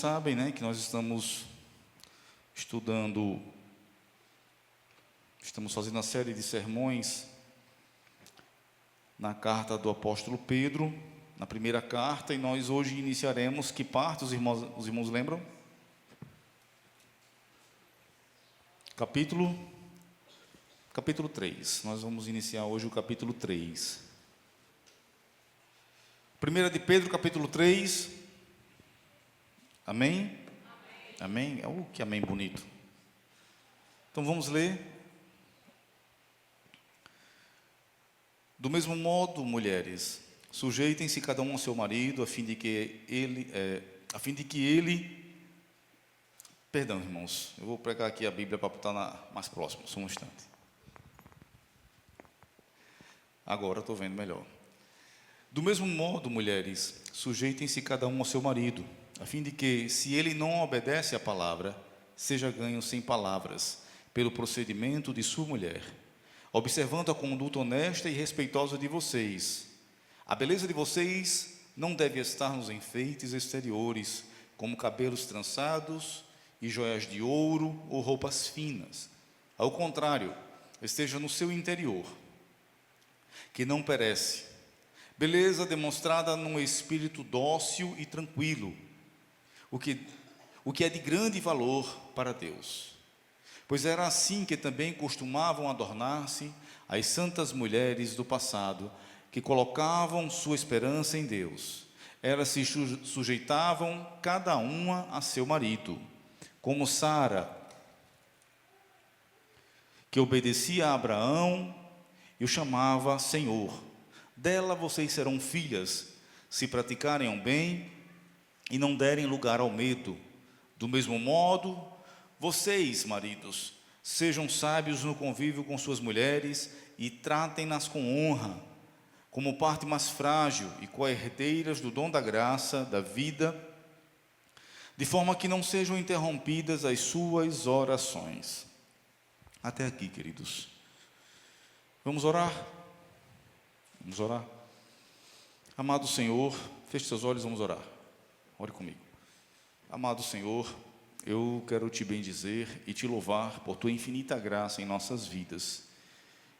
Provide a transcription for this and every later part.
sabem, né, que nós estamos fazendo uma série de sermões na carta do apóstolo Pedro, na primeira carta, e nós hoje iniciaremos que parte, os irmãos lembram? Capítulo 3, nós vamos iniciar hoje o capítulo 3. 1 de Pedro, capítulo 3, amém? Amém? Oh, que amém bonito. Então vamos ler. Do mesmo modo, mulheres, sujeitem-se cada um ao seu marido, a fim de que ele, perdão, irmãos, eu vou pregar aqui a Bíblia para botar mais próximo, só um instante. Agora estou vendo melhor. Do mesmo modo, mulheres, sujeitem-se cada um ao seu marido, a fim de que, se ele não obedece à palavra, seja ganho sem palavras, pelo procedimento de sua mulher, observando a conduta honesta e respeitosa de vocês. A beleza de vocês não deve estar nos enfeites exteriores, como cabelos trançados e joias de ouro ou roupas finas. Ao contrário, esteja no seu interior, que não perece. Beleza demonstrada num espírito dócil e tranquilo, o que é de grande valor para Deus. Pois era assim que também costumavam adornar-se as santas mulheres do passado, que colocavam sua esperança em Deus. Elas se sujeitavam cada uma a seu marido, como Sara, que obedecia a Abraão e o chamava Senhor. Dela vocês serão filhas, se praticarem o bem e não derem lugar ao medo. Do mesmo modo, vocês, maridos, sejam sábios no convívio com suas mulheres e tratem-nas com honra, como parte mais frágil e co-herdeiras do dom da graça, da vida, de forma que não sejam interrompidas as suas orações. Até aqui, queridos. Vamos orar? Vamos orar? Amado Senhor, feche seus olhos, vamos orar. Ore comigo. Amado Senhor, eu quero te bendizer e te louvar por tua infinita graça em nossas vidas.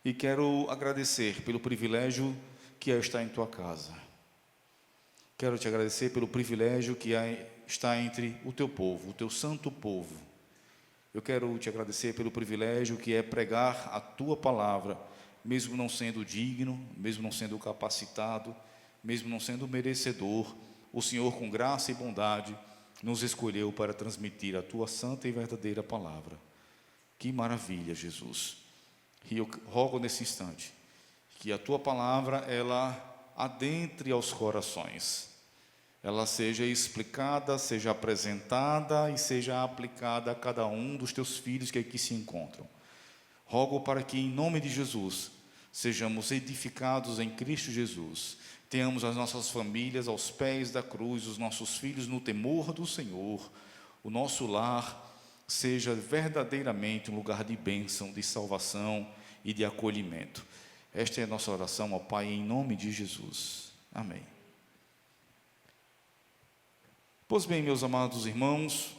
E quero agradecer pelo privilégio que é estar em tua casa. Quero te agradecer pelo privilégio que é estar entre o teu povo, o teu santo povo. Eu quero te agradecer pelo privilégio que é pregar a tua palavra, mesmo não sendo digno, mesmo não sendo capacitado, mesmo não sendo merecedor. O Senhor, com graça e bondade, nos escolheu para transmitir a tua santa e verdadeira palavra. Que maravilha, Jesus! E eu rogo nesse instante que a tua palavra, ela adentre aos corações, ela seja explicada, seja apresentada e seja aplicada a cada um dos teus filhos que aqui se encontram. Rogo para que, em nome de Jesus, sejamos edificados em Cristo Jesus, tenhamos as nossas famílias aos pés da cruz, os nossos filhos no temor do Senhor, o nosso lar seja verdadeiramente um lugar de bênção, de salvação e de acolhimento. Esta é a nossa oração, ó Pai, em nome de Jesus. Amém. Pois bem, meus amados irmãos,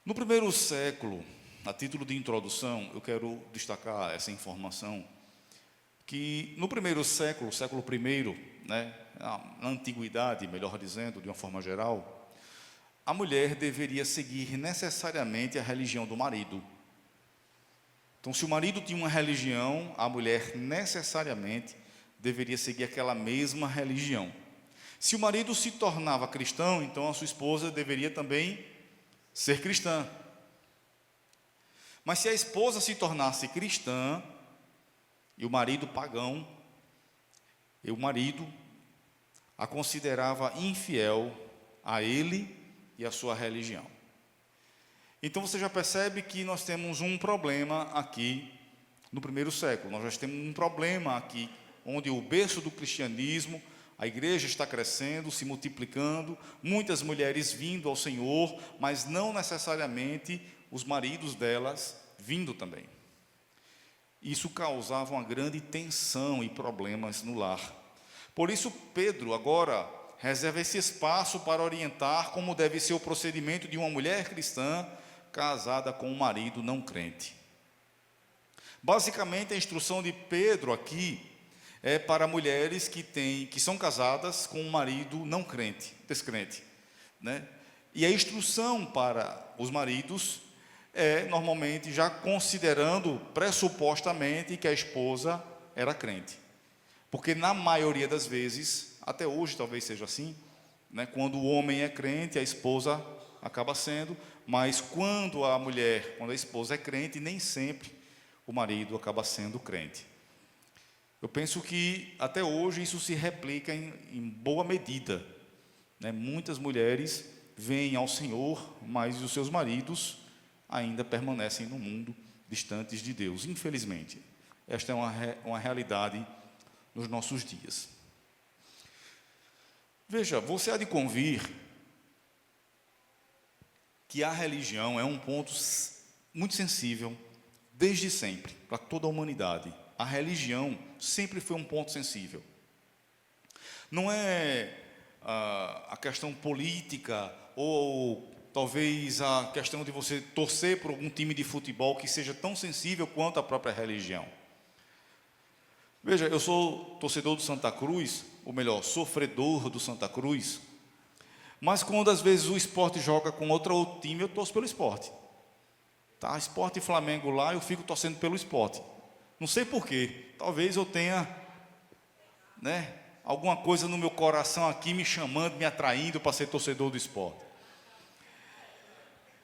no primeiro século, a título de introdução, eu quero destacar essa informação, que no primeiro século, século I, né, na antiguidade, melhor dizendo, de uma forma geral, a mulher deveria seguir necessariamente a religião do marido. Então, se o marido tinha uma religião, a mulher necessariamente deveria seguir aquela mesma religião. Se o marido se tornava cristão, então a sua esposa deveria também ser cristã. Mas se a esposa se tornasse cristã e o marido pagão, e o marido a considerava infiel a ele e a sua religião. Então você já percebe que nós temos um problema aqui no primeiro século. Nós já temos um problema aqui, onde o berço do cristianismo, a igreja está crescendo, se multiplicando, muitas mulheres vindo ao Senhor, mas não necessariamente os maridos delas vindo também. Isso causava uma grande tensão e problemas no lar. Por isso Pedro agora reserva esse espaço para orientar como deve ser o procedimento de uma mulher cristã casada com um marido não crente. Basicamente, a instrução de Pedro aqui é para mulheres que são casadas com um marido não crente, descrente, né? E a instrução para os maridos é, normalmente, já considerando pressupostamente que a esposa era crente. Porque na maioria das vezes, até hoje talvez seja assim, né? Quando o homem é crente, a esposa acaba sendo, mas quando a esposa é crente, nem sempre o marido acaba sendo crente. Eu penso que até hoje isso se replica em boa medida, né? Muitas mulheres vêm ao Senhor, mas os seus maridos ainda permanecem no mundo, distantes de Deus, infelizmente. Esta é uma realidade nos nossos dias. Veja, você há de convir que a religião é um ponto muito sensível desde sempre, para toda a humanidade. A religião sempre foi um ponto sensível. Não é a questão política ou talvez a questão de você torcer por algum time de futebol que seja tão sensível quanto a própria religião. Veja, eu sou torcedor do Santa Cruz, ou melhor, sofredor do Santa Cruz, mas quando às vezes o Sport joga com outro time, eu torço pelo Sport. Tá, Sport e Flamengo lá, eu fico torcendo pelo Sport. Não sei porquê, talvez eu tenha, né, alguma coisa no meu coração aqui me chamando, me atraindo para ser torcedor do Sport.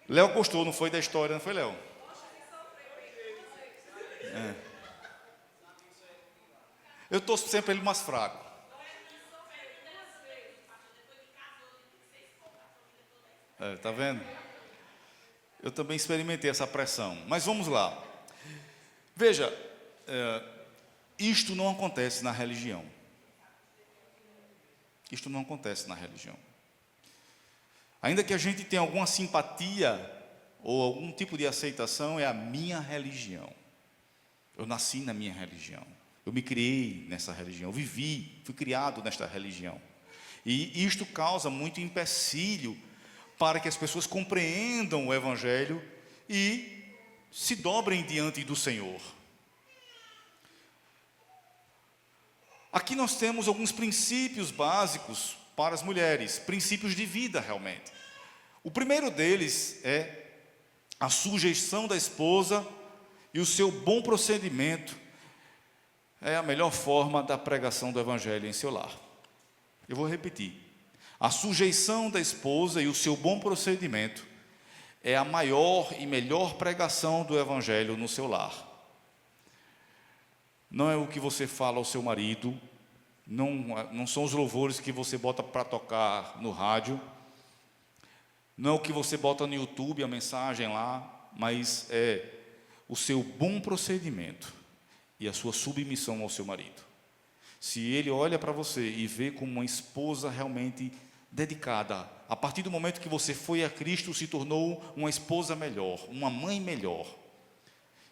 Léo gostou, não foi da história, não foi, Léo? Eu torço sempre ele mais fraco. Tá vendo? Eu também experimentei essa pressão. Mas vamos lá. Veja, isto não acontece na religião. Isto não acontece na religião. Ainda que a gente tenha alguma simpatia ou algum tipo de aceitação, é a minha religião. Eu nasci na minha religião. Eu me criei nessa religião, fui criado nesta religião. E isto causa muito empecilho para que as pessoas compreendam o Evangelho e se dobrem diante do Senhor. Aqui nós temos alguns princípios básicos para as mulheres, princípios de vida realmente. O primeiro deles é a sujeição da esposa e o seu bom procedimento é a melhor forma da pregação do Evangelho em seu lar. Eu vou repetir. A sujeição da esposa e o seu bom procedimento é a maior e melhor pregação do Evangelho no seu lar. Não é o que você fala ao seu marido, não são os louvores que você bota para tocar no rádio, não é o que você bota no YouTube, a mensagem lá, mas é o seu bom procedimento e a sua submissão ao seu marido. Se ele olha para você e vê como uma esposa realmente dedicada, a partir do momento que você foi a Cristo, se tornou uma esposa melhor, uma mãe melhor,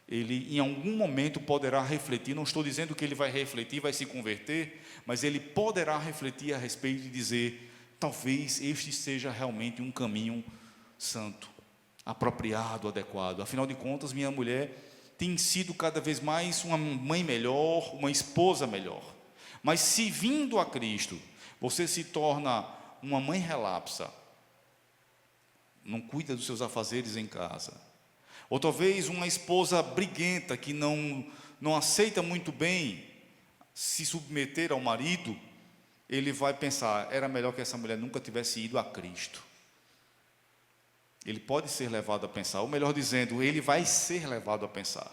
ele em algum momento poderá refletir, não estou dizendo que ele vai refletir, vai se converter, mas ele poderá refletir a respeito de dizer, talvez este seja realmente um caminho santo, apropriado, adequado. Afinal de contas, minha mulher tem sido cada vez mais uma mãe melhor, uma esposa melhor. Mas se vindo a Cristo, você se torna uma mãe relapsa, não cuida dos seus afazeres em casa, ou talvez uma esposa briguenta que não aceita muito bem se submeter ao marido, ele vai pensar, era melhor que essa mulher nunca tivesse ido a Cristo. Ele pode ser levado a pensar, ou melhor dizendo, ele vai ser levado a pensar.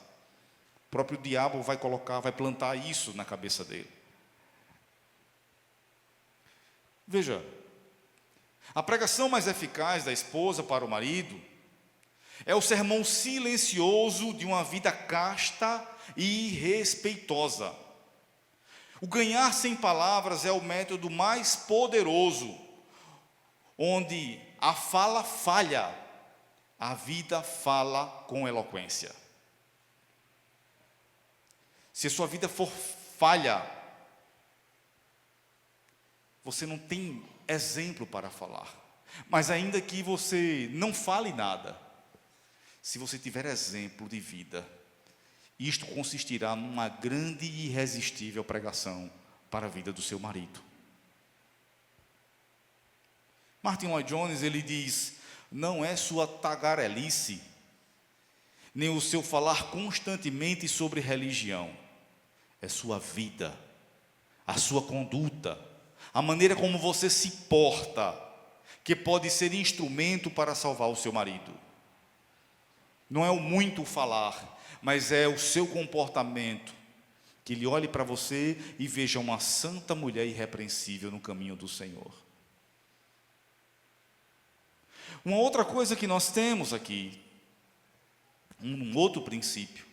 O próprio diabo vai plantar isso na cabeça dele. Veja, a pregação mais eficaz da esposa para o marido é o sermão silencioso de uma vida casta e respeitosa. O ganhar sem palavras é o método mais poderoso, onde a fala falha, a vida fala com eloquência. Se a sua vida for falha, você não tem exemplo para falar. Mas ainda que você não fale nada, se você tiver exemplo de vida, isto consistirá numa grande e irresistível pregação para a vida do seu marido. Martin Lloyd Jones, ele diz: não é sua tagarelice, nem o seu falar constantemente sobre religião, é sua vida, a sua conduta, a maneira como você se porta, que pode ser instrumento para salvar o seu marido. Não é o muito falar, mas é o seu comportamento, que ele olhe para você e veja uma santa mulher irrepreensível no caminho do Senhor. Uma outra coisa que nós temos aqui, um outro princípio,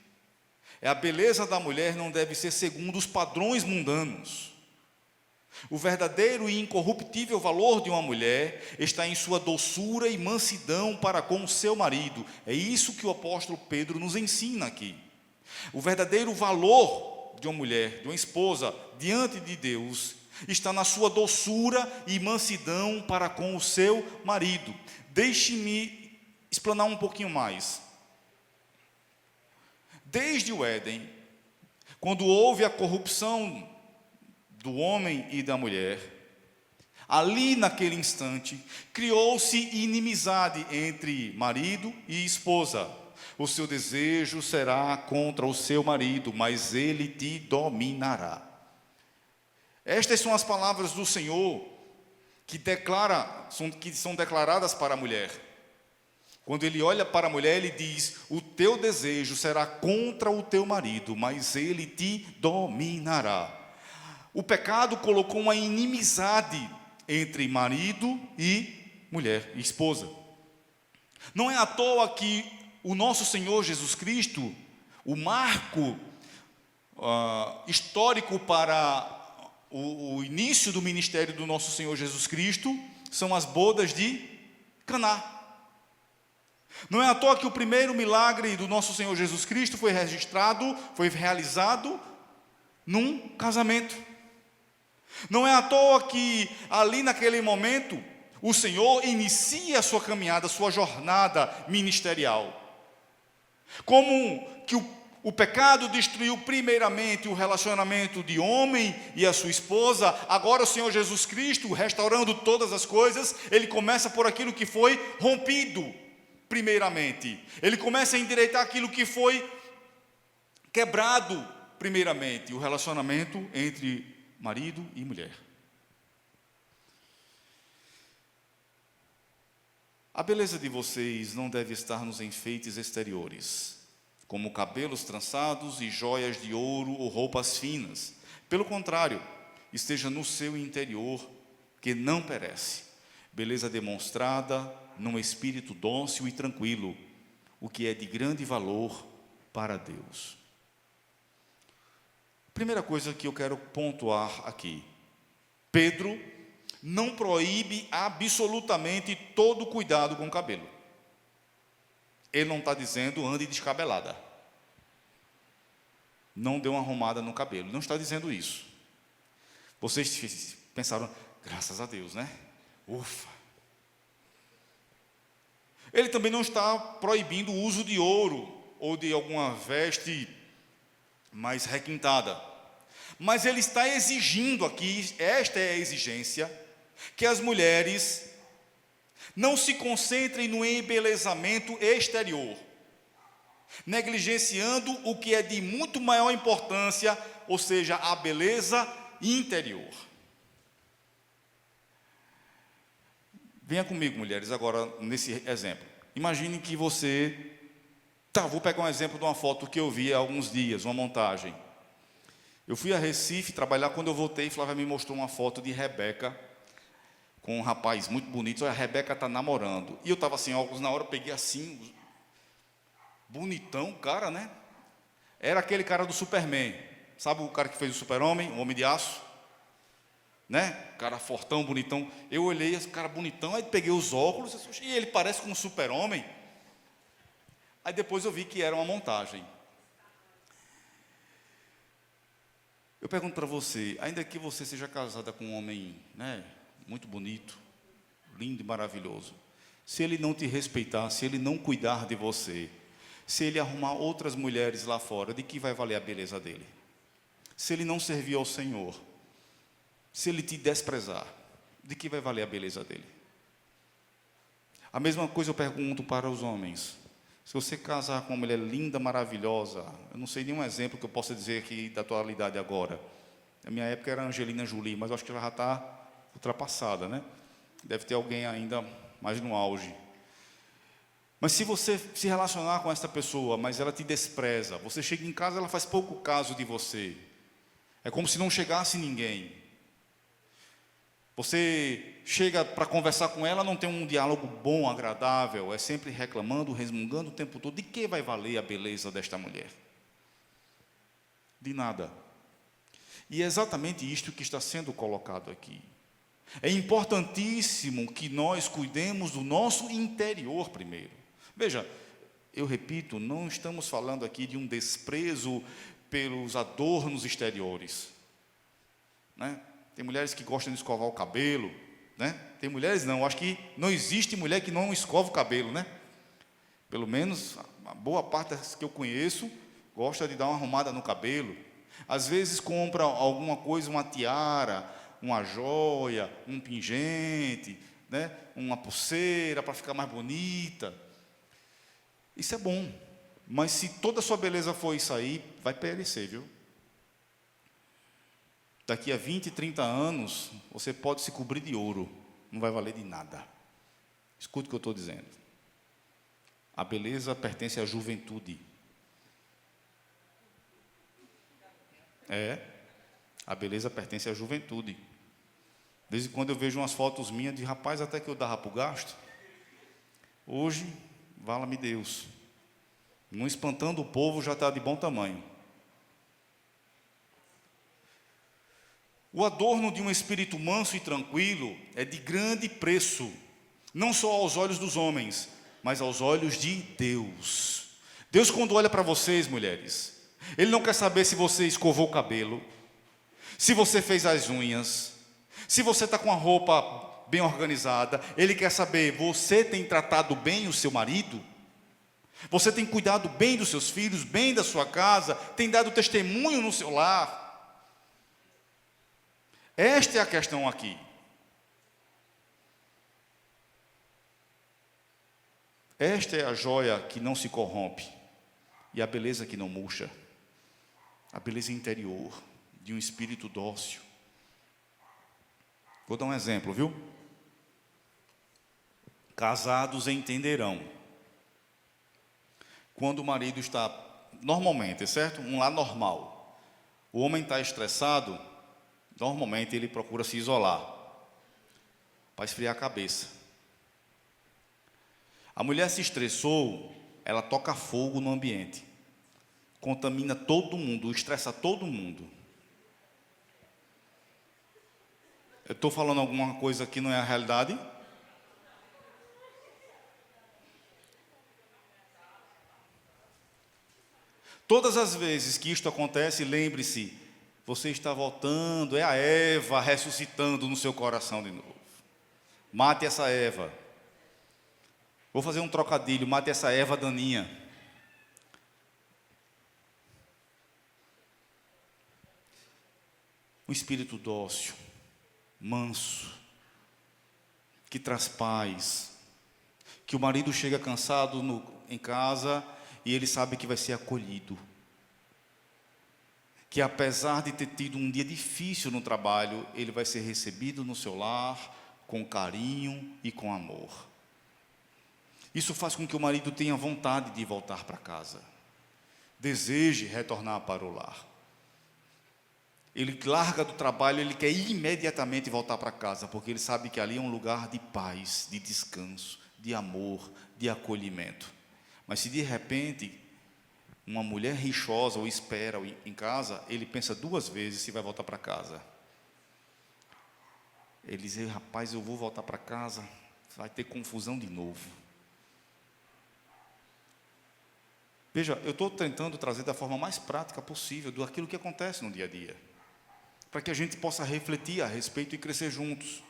é a beleza da mulher não deve ser segundo os padrões mundanos. O verdadeiro e incorruptível valor de uma mulher está em sua doçura e mansidão para com o seu marido. É isso que o apóstolo Pedro nos ensina aqui. O verdadeiro valor de uma mulher, de uma esposa, diante de Deus, está na sua doçura e mansidão para com o seu marido. Deixe-me explanar um pouquinho mais. Desde o Éden, quando houve a corrupção do homem e da mulher, ali naquele instante, criou-se inimizade entre marido e esposa. O seu desejo será contra o seu marido, mas ele te dominará. Estas são as palavras do Senhor que são declaradas para a mulher. Quando ele olha para a mulher, ele diz: o teu desejo será contra o teu marido, mas ele te dominará. O pecado colocou uma inimizade entre marido e mulher, esposa. Não é à toa que o nosso Senhor Jesus Cristo, o marco histórico para o início do ministério do nosso Senhor Jesus Cristo, são as bodas de Caná. Não é à toa que o primeiro milagre do nosso Senhor Jesus Cristo foi realizado num casamento. Não é à toa que ali naquele momento o Senhor inicia a sua caminhada, a sua jornada ministerial. Como que o pecado destruiu primeiramente o relacionamento de homem e a sua esposa, agora o Senhor Jesus Cristo, restaurando todas as coisas, ele começa por aquilo que foi rompido primeiramente. Ele começa a endireitar aquilo que foi quebrado primeiramente, o relacionamento entre marido e mulher. A beleza de vocês não deve estar nos enfeites exteriores, como cabelos trançados e joias de ouro ou roupas finas. Pelo contrário, esteja no seu interior, que não perece. Beleza demonstrada num espírito dócil e tranquilo, o que é de grande valor para Deus. Primeira coisa que eu quero pontuar aqui: Pedro não proíbe absolutamente todo cuidado com o cabelo. Ele não está dizendo ande descabelada, não dê uma arrumada no cabelo, não está dizendo isso. Vocês pensaram, graças a Deus, né? Ufa. Ele também não está proibindo o uso de ouro ou de alguma veste mais requintada, mas ele está exigindo aqui, esta é a exigência, que as mulheres não se concentrem no embelezamento exterior, negligenciando o que é de muito maior importância, ou seja, a beleza interior. Venha comigo, mulheres, agora nesse exemplo. Imagine que você... vou pegar um exemplo de uma foto que eu vi há alguns dias, uma montagem. Eu fui a Recife trabalhar, quando eu voltei, Flávia me mostrou uma foto de Rebeca, com um rapaz muito bonito. Olha, a Rebeca está namorando. E eu estava sem óculos na hora, eu peguei assim, bonitão, cara, né? Era aquele cara do Superman. Sabe o cara que fez o Super-Homem, o Homem de Aço? Né? Cara fortão, bonitão. Eu olhei, esse cara bonitão, aí peguei os óculos, e ele parece com um Super-Homem. Aí depois eu vi que era uma montagem. Eu pergunto para você, ainda que você seja casada com um homem, né, muito bonito, lindo e maravilhoso. Se ele não te respeitar, se ele não cuidar de você, se ele arrumar outras mulheres lá fora, de que vai valer a beleza dele? Se ele não servir ao Senhor, se ele te desprezar, de que vai valer a beleza dele? A mesma coisa eu pergunto para os homens. Se você casar com uma mulher linda, maravilhosa, eu não sei nenhum exemplo que eu possa dizer aqui da atualidade agora. Na minha época era Angelina Jolie, mas eu acho que ela já está ultrapassada, né? Deve ter alguém ainda mais no auge. Mas se você se relacionar com essa pessoa, mas ela te despreza, você chega em casa, ela faz pouco caso de você. É como se não chegasse ninguém. Você chega para conversar com ela, não tem um diálogo bom, agradável, é sempre reclamando, resmungando o tempo todo. De que vai valer a beleza desta mulher? De nada. E é exatamente isto que está sendo colocado aqui. É importantíssimo que nós cuidemos do nosso interior primeiro. Veja, eu repito, não estamos falando aqui de um desprezo pelos adornos exteriores, né? Tem mulheres que gostam de escovar o cabelo, né? Tem mulheres não, acho que não existe mulher que não escova o cabelo, né? Pelo menos a boa parte das que eu conheço gosta de dar uma arrumada no cabelo. Às vezes compra alguma coisa, uma tiara, uma joia, um pingente, né? Uma pulseira para ficar mais bonita. Isso é bom, mas se toda a sua beleza for isso aí, vai perecer, viu? Daqui a 20, 30 anos, você pode se cobrir de ouro, não vai valer de nada. Escute o que eu estou dizendo. A beleza pertence à juventude. A beleza pertence à juventude. Desde quando eu vejo umas fotos minhas de rapaz até que eu dava para o gasto. Hoje, vala-me Deus, não espantando o povo, já está de bom tamanho. O adorno de um espírito manso e tranquilo é de grande preço, não só aos olhos dos homens, mas aos olhos de Deus. Deus, quando olha para vocês, mulheres, Ele não quer saber se você escovou o cabelo, se você fez as unhas, se você está com a roupa bem organizada. Ele quer saber, você tem tratado bem o seu marido? Você tem cuidado bem dos seus filhos, bem da sua casa? Tem dado testemunho no seu lar? Esta é a questão aqui. Esta é a joia que não se corrompe e a beleza que não murcha. A beleza interior de um espírito dócil. Vou dar um exemplo, viu? Casados entenderão. Quando o marido está, normalmente, certo? Um lar normal. O homem está estressado, normalmente ele procura se isolar, para esfriar a cabeça. A mulher se estressou, ela toca fogo no ambiente. Contamina todo mundo, estressa todo mundo. Eu estou falando alguma coisa que não é a realidade? Todas as vezes que isto acontece, lembre-se, você está voltando, é a Eva ressuscitando no seu coração de novo. Mate essa Eva. Vou fazer um trocadilho, mate essa Eva daninha. Um espírito dócil, manso, que traz paz, que o marido chega cansado em casa e ele sabe que vai ser acolhido, que apesar de ter tido um dia difícil no trabalho, ele vai ser recebido no seu lar com carinho e com amor. Isso faz com que o marido tenha vontade de voltar para casa, deseje retornar para o lar. Ele larga do trabalho, ele quer imediatamente voltar para casa, porque ele sabe que ali é um lugar de paz, de descanso, de amor, de acolhimento. Mas se de repente uma mulher rixosa o espera em casa, ele pensa duas vezes se vai voltar para casa. Ele diz, rapaz, eu vou voltar para casa, vai ter confusão de novo. Veja, eu estou tentando trazer da forma mais prática possível do aquilo que acontece no dia a dia, para que a gente possa refletir a respeito e crescer juntos.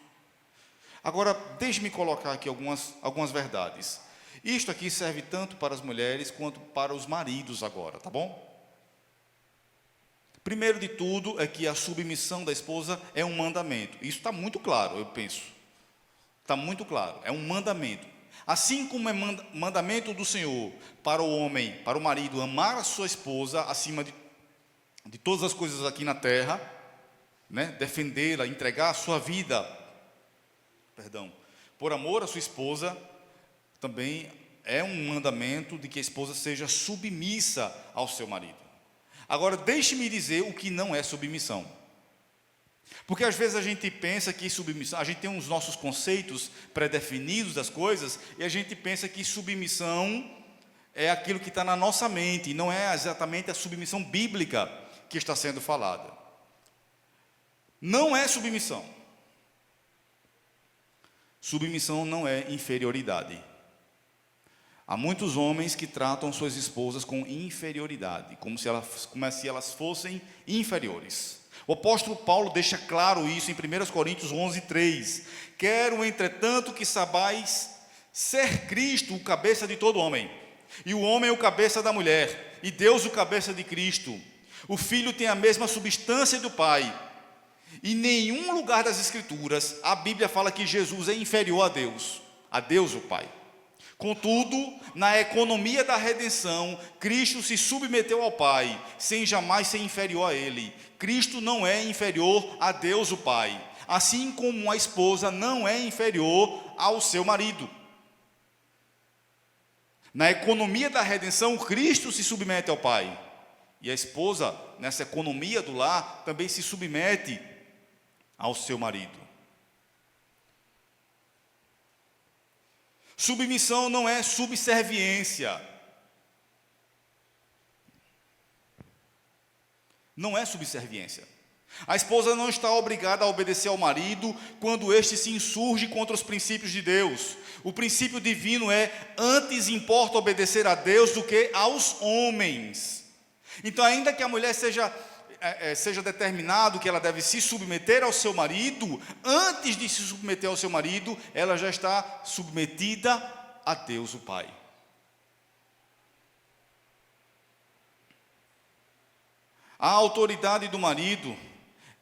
Agora, deixe-me colocar aqui algumas verdades. Isto aqui serve tanto para as mulheres quanto para os maridos agora, tá bom? Primeiro de tudo é que a submissão da esposa é um mandamento. Isso está muito claro, eu penso. Está muito claro, é um mandamento. Assim como é mandamento do Senhor para o homem, para o marido, amar a sua esposa acima de todas as coisas aqui na terra, né? Defendê-la, entregar a sua vida, por amor à sua esposa, também é um mandamento de que a esposa seja submissa ao seu marido. Agora, deixe-me dizer o que não é submissão. Porque às vezes a gente pensa que submissão, a gente tem os nossos conceitos pré-definidos das coisas, e a gente pensa que submissão é aquilo que está na nossa mente, e não é exatamente a submissão bíblica que está sendo falada. Não é submissão. Submissão não é inferioridade. Há muitos homens que tratam suas esposas com inferioridade, como se elas fossem inferiores. O apóstolo Paulo deixa claro isso em 1 Coríntios 11:3. Quero, entretanto, que saibais ser Cristo o cabeça de todo homem, e o homem o cabeça da mulher, e Deus o cabeça de Cristo. O filho tem a mesma substância do pai. Em nenhum lugar das Escrituras a Bíblia fala que Jesus é inferior a Deus o Pai. Contudo, na economia da redenção, Cristo se submeteu ao Pai, sem jamais ser inferior a Ele. Cristo não é inferior a Deus o Pai, assim como a esposa não é inferior ao seu marido. Na economia da redenção, Cristo se submete ao Pai. E a esposa, nessa economia do lar, também se submete ao seu marido. Submissão não é subserviência. Não é subserviência. A esposa não está obrigada a obedecer ao marido quando este se insurge contra os princípios de Deus. O princípio divino é: antes importa obedecer a Deus do que aos homens. Então, ainda que a mulher seja determinado que ela deve se submeter ao seu marido, antes de se submeter ao seu marido, ela já está submetida a Deus o Pai. A autoridade do marido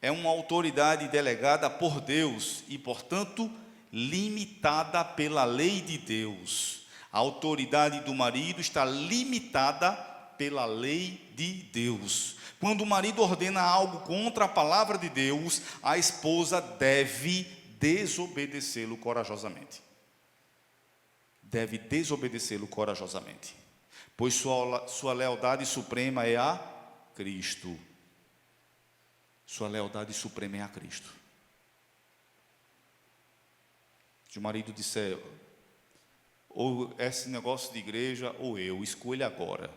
é uma autoridade delegada por Deus e, portanto, limitada pela lei de Deus. A autoridade do marido está limitada pela lei de Deus. Quando o marido ordena algo contra a palavra de Deus, a esposa deve desobedecê-lo corajosamente. Deve desobedecê-lo corajosamente, pois sua lealdade suprema é a Cristo. Sua lealdade suprema é a Cristo. Se o marido disser: ou esse negócio de igreja, ou eu, escolha agora.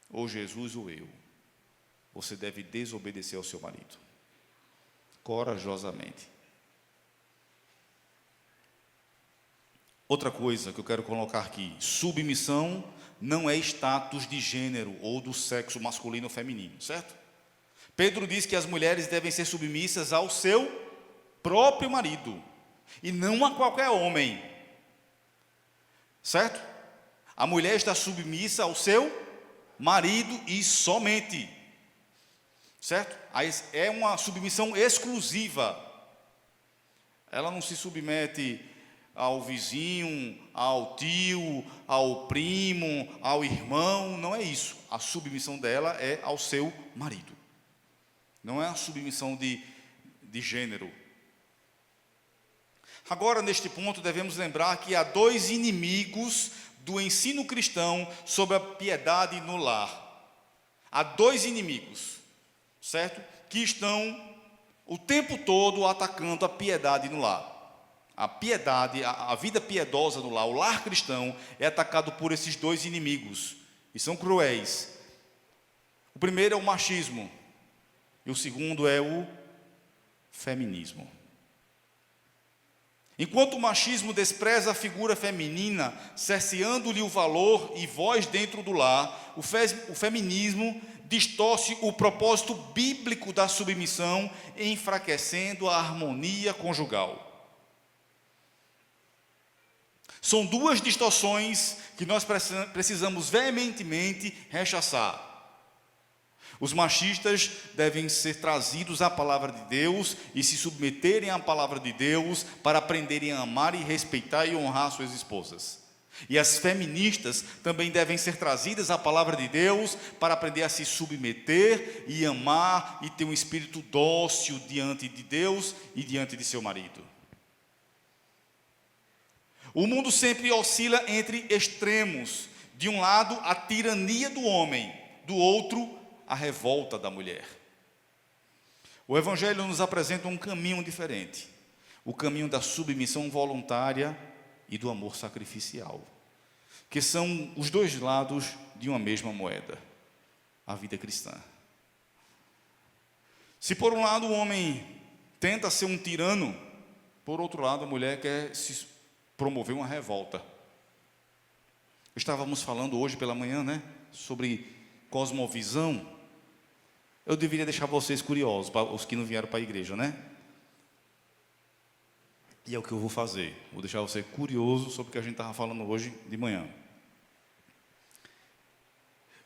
Ou Jesus ou eu. Você deve desobedecer ao seu marido, corajosamente. Outra coisa que eu quero colocar aqui: submissão não é status de gênero ou do sexo masculino ou feminino, certo? Pedro diz que as mulheres devem ser submissas ao seu próprio marido, e não a qualquer homem, certo? A mulher está submissa ao seu marido e somente, certo? É uma submissão exclusiva. Ela não se submete ao vizinho, ao tio, ao primo, ao irmão, não é isso. A submissão dela é ao seu marido. Não é a submissão de gênero. Agora, neste ponto, devemos lembrar que há dois inimigos do ensino cristão sobre a piedade no lar. Há dois inimigos, certo? Que estão o tempo todo atacando a piedade no lar. A piedade, a vida piedosa no lar, o lar cristão é atacado por esses dois inimigos, e são cruéis. O primeiro é o machismo, e o segundo é o feminismo. Enquanto o machismo despreza a figura feminina, cerceando-lhe o valor e voz dentro do lar, o feminismo distorce o propósito bíblico da submissão, enfraquecendo a harmonia conjugal. São duas distorções que nós precisamos veementemente rechaçar. Os machistas devem ser trazidos à palavra de Deus e se submeterem à palavra de Deus para aprenderem a amar e respeitar e honrar suas esposas. E as feministas também devem ser trazidas à palavra de Deus para aprender a se submeter e amar e ter um espírito dócil diante de Deus e diante de seu marido. O mundo sempre oscila entre extremos. De um lado, a tirania do homem, do outro, a revolta da mulher. O Evangelho nos apresenta um caminho diferente, o caminho da submissão voluntária e do amor sacrificial, que são os dois lados de uma mesma moeda, a vida cristã. Se por um lado o homem tenta ser um tirano, por outro lado a mulher quer se promover uma revolta. Estávamos falando hoje pela manhã, sobre cosmovisão. Eu deveria deixar vocês curiosos, para os que não vieram para a igreja, E é o que eu vou fazer. Vou deixar você curioso sobre o que a gente estava falando hoje de manhã.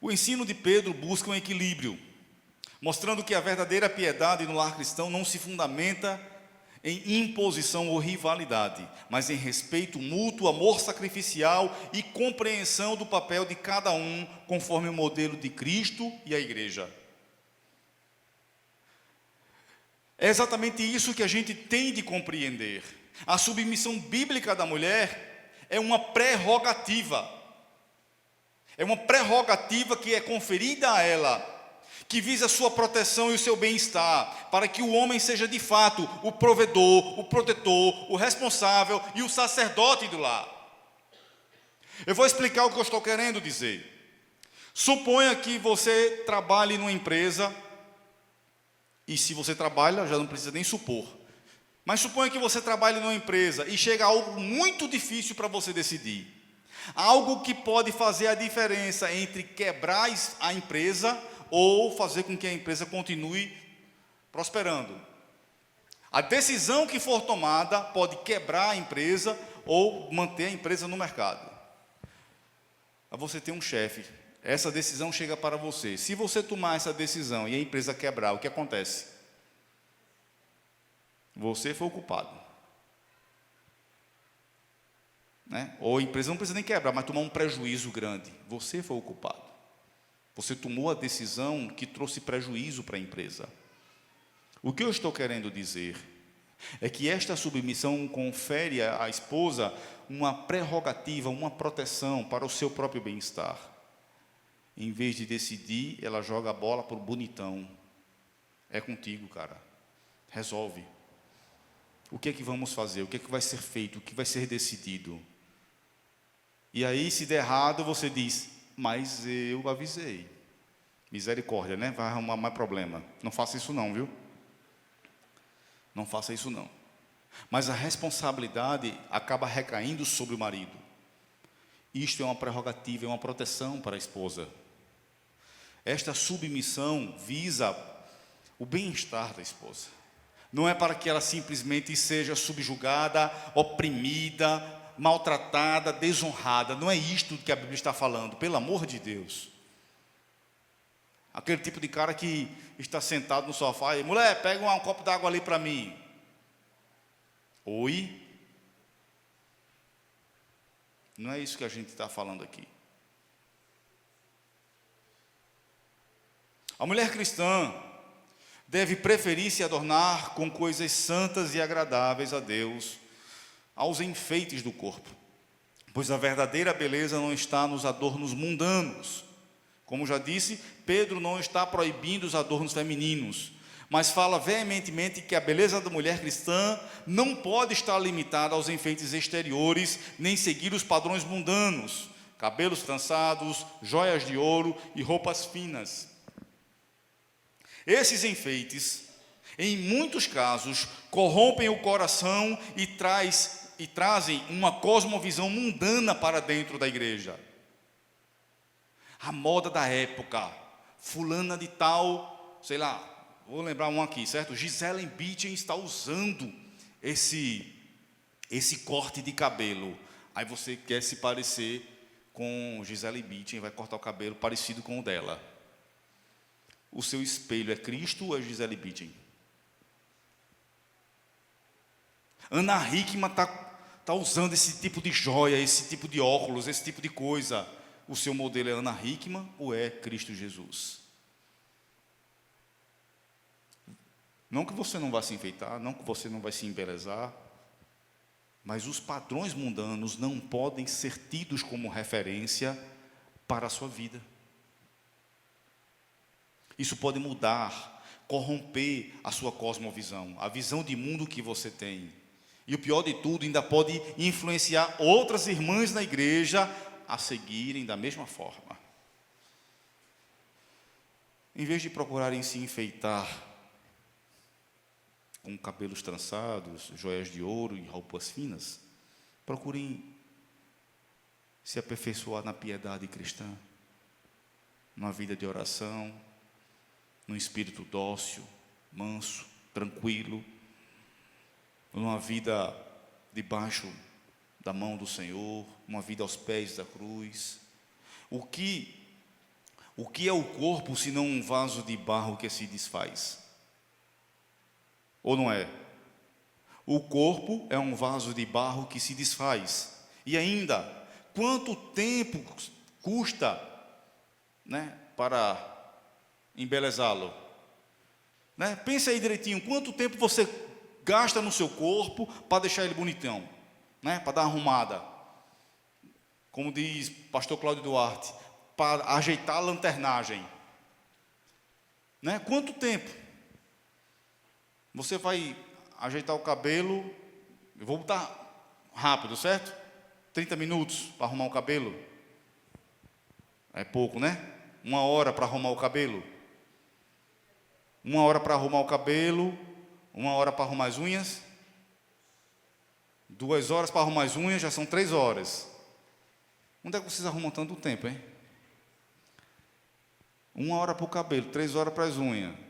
O ensino de Pedro busca um equilíbrio, mostrando que a verdadeira piedade no lar cristão não se fundamenta em imposição ou rivalidade, mas em respeito mútuo, amor sacrificial e compreensão do papel de cada um, conforme o modelo de Cristo e a igreja. É exatamente isso que a gente tem de compreender. A submissão bíblica da mulher é uma prerrogativa. É uma prerrogativa que é conferida a ela, que visa a sua proteção e o seu bem-estar, para que o homem seja de fato o provedor, o protetor, o responsável e o sacerdote do lar. Eu vou explicar o que eu estou querendo dizer. Suponha que você trabalhe numa empresa, e se você trabalha, já não precisa nem supor. Mas suponha que você trabalhe numa empresa e chega algo muito difícil para você decidir. Algo que pode fazer a diferença entre quebrar a empresa ou fazer com que a empresa continue prosperando. A decisão que for tomada pode quebrar a empresa ou manter a empresa no mercado. Você tem um chefe, essa decisão chega para você. Se você tomar essa decisão e a empresa quebrar, o que acontece? Você foi o culpado. Ou a empresa não precisa nem quebrar, mas tomar um prejuízo grande. Você foi o culpado. Você tomou a decisão que trouxe prejuízo para a empresa. O que eu estou querendo dizer é que esta submissão confere à esposa uma prerrogativa, uma proteção para o seu próprio bem-estar. Em vez de decidir, ela joga a bola para o bonitão. É contigo, cara. Resolve. O que é que vamos fazer? O que é que vai ser feito? O que vai ser decidido? E aí, se der errado, você diz: mas eu avisei. Misericórdia, vai arrumar mais problema. Não faça isso não, viu? Não faça isso não. Mas a responsabilidade acaba recaindo sobre o marido. Isto é uma prerrogativa, é uma proteção para a esposa. Esta submissão visa o bem-estar da esposa. Não é para que ela simplesmente seja subjugada, oprimida, maltratada, desonrada. Não é isto que a Bíblia está falando, pelo amor de Deus. Aquele tipo de cara que está sentado no sofá e: mulher, pega um copo d'água ali para mim. Oi? Não é isso que a gente está falando aqui. A mulher cristã deve preferir se adornar com coisas santas e agradáveis a Deus, aos enfeites do corpo, pois a verdadeira beleza não está nos adornos mundanos. Como já disse, Pedro não está proibindo os adornos femininos, mas fala veementemente que a beleza da mulher cristã não pode estar limitada aos enfeites exteriores, nem seguir os padrões mundanos, cabelos trançados, joias de ouro e roupas finas. Esses enfeites, em muitos casos, corrompem o coração e trazem uma cosmovisão mundana para dentro da igreja. A moda da época, fulana de tal, sei lá, vou lembrar um aqui, certo? Gisele Bündchen está usando esse corte de cabelo. Aí você quer se parecer com Gisele Bündchen, vai cortar o cabelo parecido com o dela. O seu espelho é Cristo ou é Gisele Bündchen? Ana Hickman tá usando esse tipo de joia, esse tipo de óculos, esse tipo de coisa. O seu modelo é Ana Hickman ou é Cristo Jesus? Não que você não vá se enfeitar, não que você não vai se embelezar, mas os padrões mundanos não podem ser tidos como referência para a sua vida. Isso pode mudar, corromper a sua cosmovisão, a visão de mundo que você tem. E o pior de tudo, ainda pode influenciar outras irmãs na igreja a seguirem da mesma forma. Em vez de procurarem se enfeitar com cabelos trançados, joias de ouro e roupas finas, procurem se aperfeiçoar na piedade cristã, numa vida de oração, num espírito dócil, manso, tranquilo, numa vida debaixo da mão do Senhor, uma vida aos pés da cruz. O que é o corpo senão um vaso de barro que se desfaz? Ou não é? O corpo é um vaso de barro que se desfaz. E ainda, quanto tempo custa, né, para embelezá-lo? Né? Pensa aí direitinho, quanto tempo você gasta no seu corpo para deixar ele bonitão, né, para dar uma arrumada? Como diz pastor Cláudio Duarte, para ajeitar a lanternagem. Né? Quanto tempo? Você vai ajeitar o cabelo, eu vou botar rápido, certo? 30 minutos para arrumar o cabelo. É pouco, né? 1 hora para arrumar o cabelo. 1 hora para arrumar o cabelo, 1 hora para arrumar as unhas. 2 horas para arrumar as unhas, já são 3 horas. Onde é que vocês arrumam tanto tempo, hein? 1 hora para o cabelo, 3 horas para as unhas.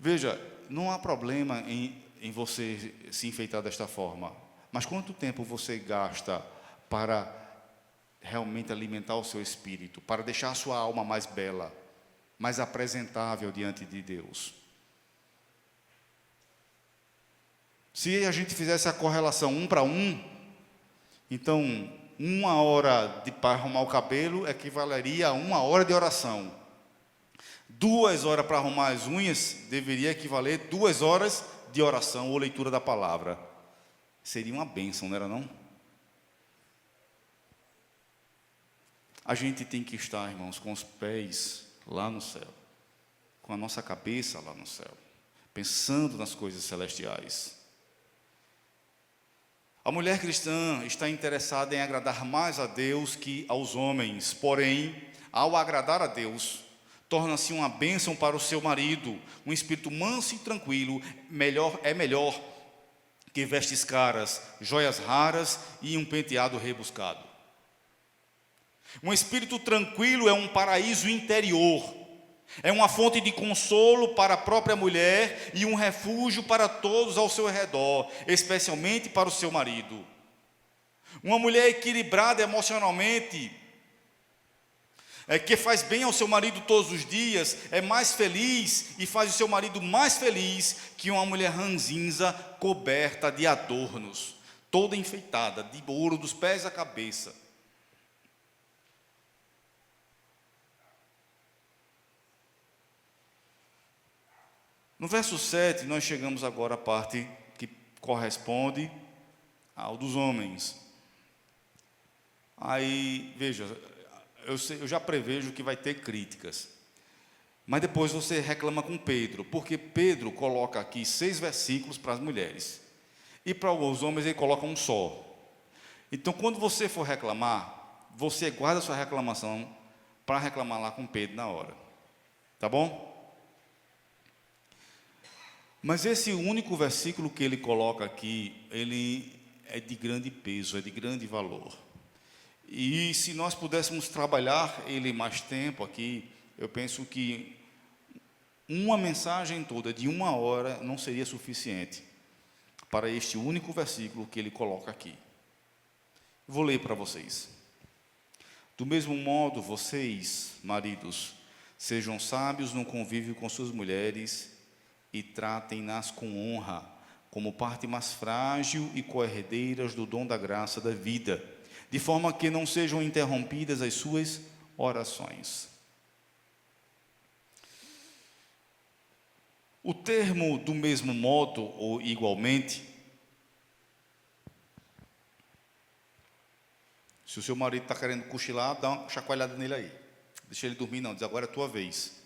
Veja, não há problema em você se enfeitar desta forma, mas quanto tempo você gasta para realmente alimentar o seu espírito, para deixar a sua alma mais bela, mais apresentável diante de Deus? Se a gente fizesse a correlação 1 para 1, então 1 hora para arrumar o cabelo equivaleria a 1 hora de oração. 2 horas para arrumar as unhas deveria equivaler 2 horas de oração ou leitura da palavra. Seria uma bênção, não era não? A gente tem que estar, irmãos, com os pés lá no céu, com a nossa cabeça lá no céu, pensando nas coisas celestiais. A mulher cristã está interessada em agradar mais a Deus que aos homens, porém, ao agradar a Deus, torna-se uma bênção para o seu marido. Um espírito manso e tranquilo é melhor que vestes caras, joias raras e um penteado rebuscado. Um espírito tranquilo é um paraíso interior, é uma fonte de consolo para a própria mulher e um refúgio para todos ao seu redor, especialmente para o seu marido. Uma mulher equilibrada emocionalmente, que faz bem ao seu marido todos os dias, é mais feliz e faz o seu marido mais feliz que uma mulher ranzinza coberta de adornos, toda enfeitada, de ouro dos pés à cabeça. No verso 7, nós chegamos agora à parte que corresponde ao dos homens. Aí, veja, eu já prevejo que vai ter críticas. Mas depois você reclama com Pedro, porque Pedro coloca aqui 6 versículos para as mulheres. E para os homens ele coloca um só. Então, quando você for reclamar, você guarda a sua reclamação para reclamar lá com Pedro na hora. Tá bom? Mas esse único versículo que ele coloca aqui, ele é de grande peso, é de grande valor. E se nós pudéssemos trabalhar ele mais tempo aqui, eu penso que uma mensagem toda de 1 hora não seria suficiente para este único versículo que ele coloca aqui. Vou ler para vocês. Do mesmo modo, vocês, maridos, sejam sábios no convívio com suas mulheres e tratem-nas com honra, como parte mais frágil e co-herdeiras do dom da graça da vida, de forma que não sejam interrompidas as suas orações. O termo do mesmo modo ou igualmente, se o seu marido está querendo cochilar, dá uma chacoalhada nele aí. Deixa ele dormir não, diz agora é a tua vez.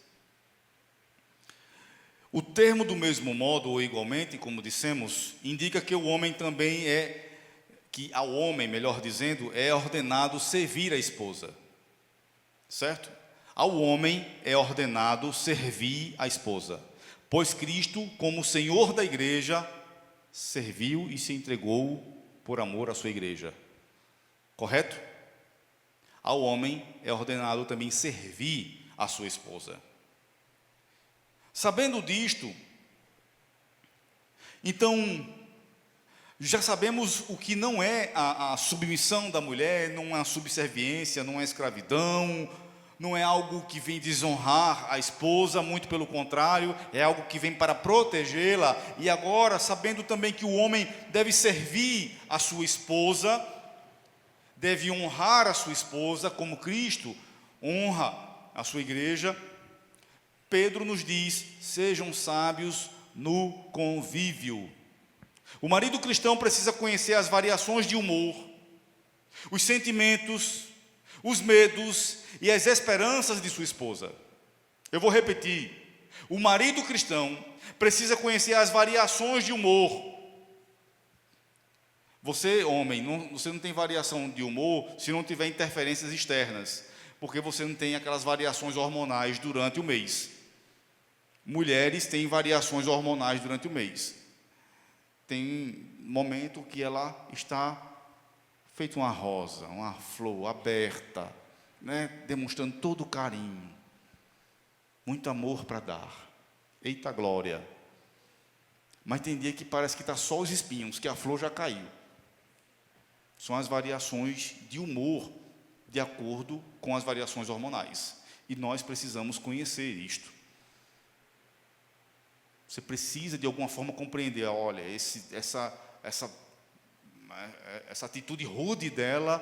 O termo do mesmo modo ou igualmente, como dissemos, indica que o homem também que ao homem, melhor dizendo, é ordenado servir a esposa. Certo? Ao homem é ordenado servir a esposa, pois Cristo, como Senhor da igreja, serviu e se entregou por amor à sua igreja. Correto? Ao homem é ordenado também servir a sua esposa. Sabendo disto, então, já sabemos o que não é a submissão da mulher, não é a subserviência, não é a escravidão, não é algo que vem desonrar a esposa, muito pelo contrário, é algo que vem para protegê-la. E agora, sabendo também que o homem deve servir a sua esposa, deve honrar a sua esposa, como Cristo honra a sua igreja, Pedro nos diz: sejam sábios no convívio. O marido cristão precisa conhecer as variações de humor, os sentimentos, os medos e as esperanças de sua esposa. Eu vou repetir: o marido cristão precisa conhecer as variações de humor. Você, homem, você não tem variação de humor se não tiver interferências externas, porque você não tem aquelas variações hormonais durante o mês. Mulheres têm variações hormonais durante o mês. Tem momento que ela está feita uma rosa, uma flor aberta, né, demonstrando todo o carinho, muito amor para dar. Eita glória! Mas tem dia que parece que está só os espinhos, que a flor já caiu. São as variações de humor de acordo com as variações hormonais. E nós precisamos conhecer isto. Você precisa de alguma forma compreender, olha, essa atitude rude dela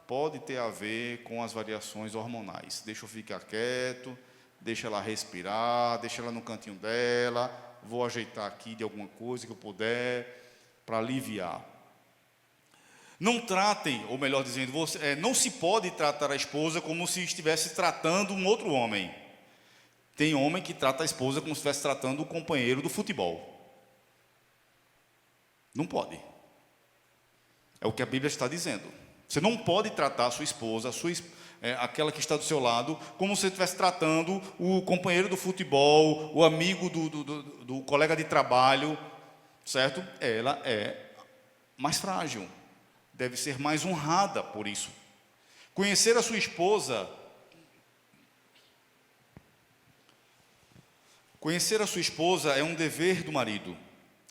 pode ter a ver com as variações hormonais. Deixa eu ficar quieto, deixa ela respirar, deixa ela no cantinho dela, vou ajeitar aqui de alguma coisa que eu puder para aliviar. Não tratem, ou melhor dizendo, não se pode tratar a esposa como se estivesse tratando um outro homem. Tem homem que trata a esposa como se estivesse tratando o companheiro do futebol. Não pode. É o que a Bíblia está dizendo. Você não pode tratar a sua esposa, aquela que está do seu lado, como se estivesse tratando o companheiro do futebol, o amigo do colega de trabalho, certo? Ela é mais frágil. Deve ser mais honrada por isso. Conhecer a sua esposa é um dever do marido.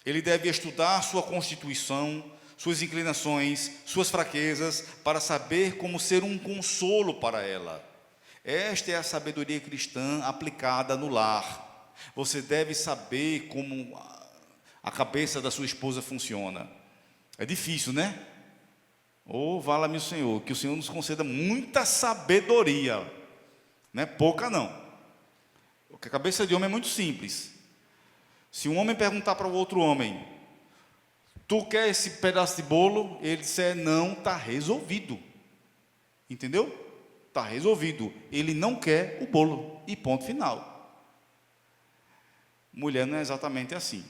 Ele deve estudar sua constituição, suas inclinações, suas fraquezas, para saber como ser um consolo para ela. Esta é a sabedoria cristã aplicada no lar. Você deve saber como a cabeça da sua esposa funciona. É difícil, né? Oh, vala-me o Senhor, que o Senhor nos conceda muita sabedoria, não é pouca não, porque a cabeça de homem é muito simples. Se um homem perguntar para o outro homem, tu quer esse pedaço de bolo? Ele disser não, está resolvido, entendeu? Está resolvido, ele não quer o bolo, e ponto final. Mulher não é exatamente assim.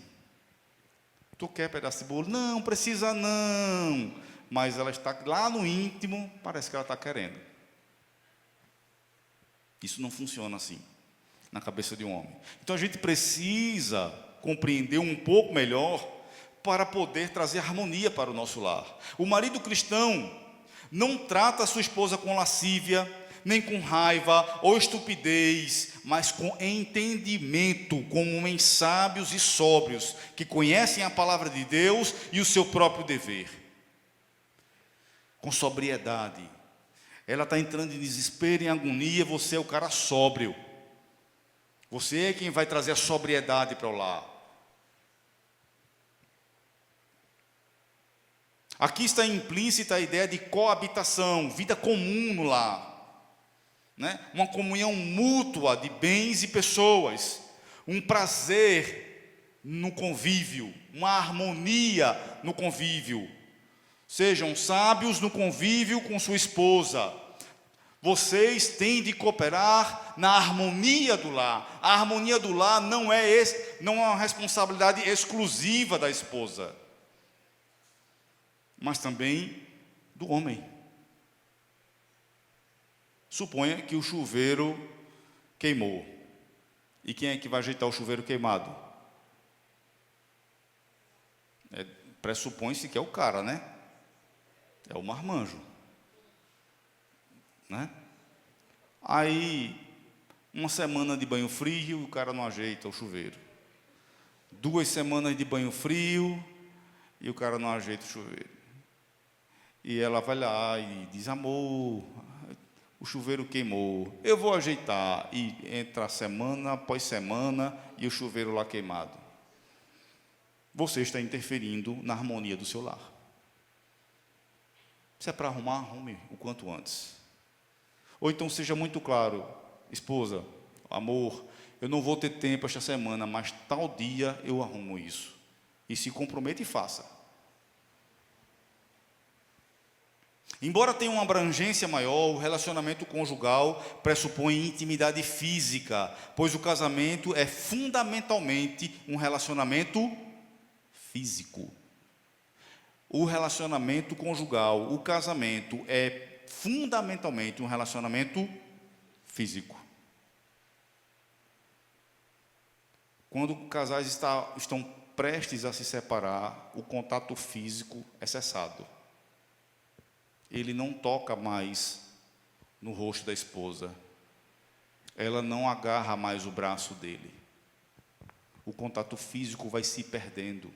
Tu quer pedaço de bolo? Não, precisa não. Mas ela está lá no íntimo, parece que ela está querendo. Isso não funciona assim, na cabeça de um homem. Então a gente precisa compreender um pouco melhor para poder trazer harmonia para o nosso lar. O marido cristão não trata a sua esposa com lascívia, nem com raiva ou estupidez, mas com entendimento, como homens sábios e sóbrios, que conhecem a palavra de Deus e o seu próprio dever. Com sobriedade. Ela está entrando em desespero, em agonia, você é o cara sóbrio. Você é quem vai trazer a sobriedade para o lar. Aqui está implícita a ideia de coabitação, vida comum no lar, né? Uma comunhão mútua de bens e pessoas, um prazer no convívio, uma harmonia no convívio. Sejam sábios no convívio com sua esposa. Vocês têm de cooperar na harmonia do lar. A harmonia do lar não é uma responsabilidade exclusiva da esposa, mas também do homem. Suponha que o chuveiro queimou. E quem é que vai ajeitar o chuveiro queimado? Pressupõe-se que é o cara, né? É o marmanjo, né? Aí, uma semana de banho frio, o cara não ajeita o chuveiro. 2 semanas de banho frio, e o cara não ajeita o chuveiro. E ela vai lá e diz: amor, o chuveiro queimou, eu vou ajeitar. E entra semana após semana, e o chuveiro lá queimado. Você está interferindo na harmonia do seu lar. Se é para arrumar, arrume o quanto antes. Ou então seja muito claro: esposa, amor, eu não vou ter tempo esta semana, mas tal dia eu arrumo isso. E se comprometa e faça. Embora tenha uma abrangência maior, o relacionamento conjugal pressupõe intimidade física, pois o casamento é fundamentalmente um relacionamento físico. O relacionamento conjugal, o casamento, é fundamentalmente um relacionamento físico. Quando casais estão prestes a se separar, o contato físico é cessado. Ele não toca mais no rosto da esposa. Ela não agarra mais o braço dele. O contato físico vai se perdendo.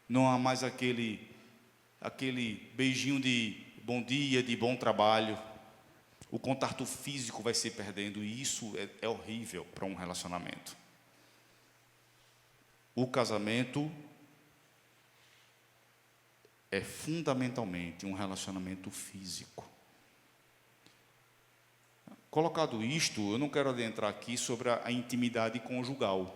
Não há mais aquele beijinho de bom dia, de bom trabalho. O contato físico vai se perdendo, e isso é horrível para um relacionamento. O casamento é fundamentalmente um relacionamento físico. Colocado isto, eu não quero adentrar aqui sobre a intimidade conjugal,